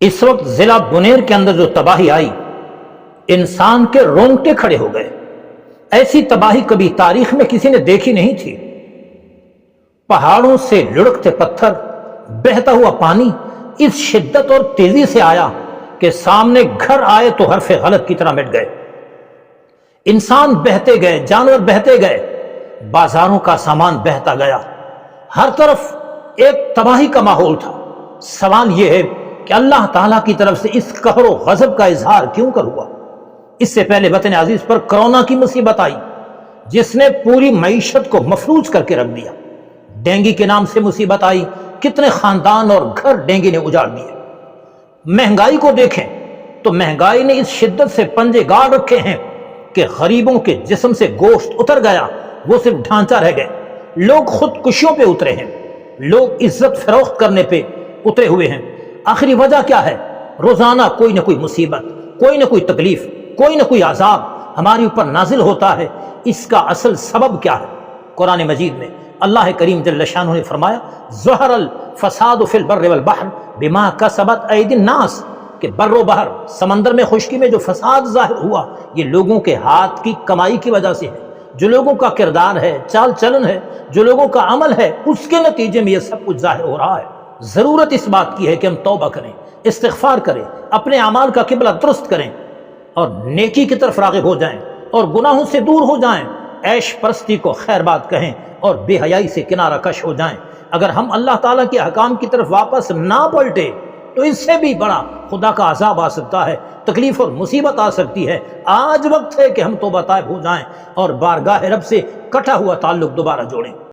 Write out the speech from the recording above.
اس وقت ضلع بنیر کے اندر جو تباہی آئی، انسان کے رونگٹے کھڑے ہو گئے۔ ایسی تباہی کبھی تاریخ میں کسی نے دیکھی نہیں تھی۔ پہاڑوں سے لڑکتے پتھر، بہتا ہوا پانی اس شدت اور تیزی سے آیا کہ سامنے گھر آئے تو حرف غلط کی طرح مٹ گئے۔ انسان بہتے گئے، جانور بہتے گئے، بازاروں کا سامان بہتا گیا، ہر طرف ایک تباہی کا ماحول تھا۔ سوال یہ ہے کہ اللہ تعالیٰ کی طرف سے اس قہر و غضب کا اظہار کیوں کر ہوا؟ اس سے پہلے وطن عزیز پر کرونا کی مصیبت آئی جس نے پوری معیشت کو مفلوج کر کے رکھ دیا۔ ڈینگی کے نام سے مصیبت آئی، کتنے خاندان اور گھر ڈینگی نے اجاڑ دیے۔ مہنگائی کو دیکھیں تو مہنگائی نے اس شدت سے پنجے گاڑ رکھے ہیں کہ غریبوں کے جسم سے گوشت اتر گیا، وہ صرف ڈھانچہ رہ گئے۔ لوگ خودکشیوں پہ اترے ہیں، لوگ عزت فروخت کرنے پہ اترے ہوئے ہیں۔ آخری وجہ کیا ہے؟ روزانہ کوئی نہ کوئی مصیبت، کوئی نہ کوئی تکلیف، کوئی نہ کوئی عذاب ہمارے اوپر نازل ہوتا ہے۔ اس کا اصل سبب کیا ہے؟ قرآن مجید میں اللہ کریم جل شانہ نے فرمایا ظہر الفساد فی البر والبحر بما کسبت ایدی الناس، کہ بر و بحر، سمندر میں، خشکی میں جو فساد ظاہر ہوا یہ لوگوں کے ہاتھ کی کمائی کی وجہ سے ہے۔ جو لوگوں کا کردار ہے، چال چلن ہے، جو لوگوں کا عمل ہے، اس کے نتیجے میں یہ سب کچھ ظاہر ہو رہا ہے۔ ضرورت اس بات کی ہے کہ ہم توبہ کریں، استغفار کریں، اپنے اعمال کا قبلہ درست کریں اور نیکی کی طرف راغب ہو جائیں اور گناہوں سے دور ہو جائیں، عیش پرستی کو خیر بات کہیں اور بے حیائی سے کنارہ کش ہو جائیں۔ اگر ہم اللہ تعالیٰ کے احکام کی طرف واپس نہ پلٹے تو اس سے بھی بڑا خدا کا عذاب آ سکتا ہے، تکلیف اور مصیبت آ سکتی ہے۔ آج وقت ہے کہ ہم توبہ طائب ہو جائیں اور بارگاہ رب سے کٹا ہوا تعلق دوبارہ جوڑیں۔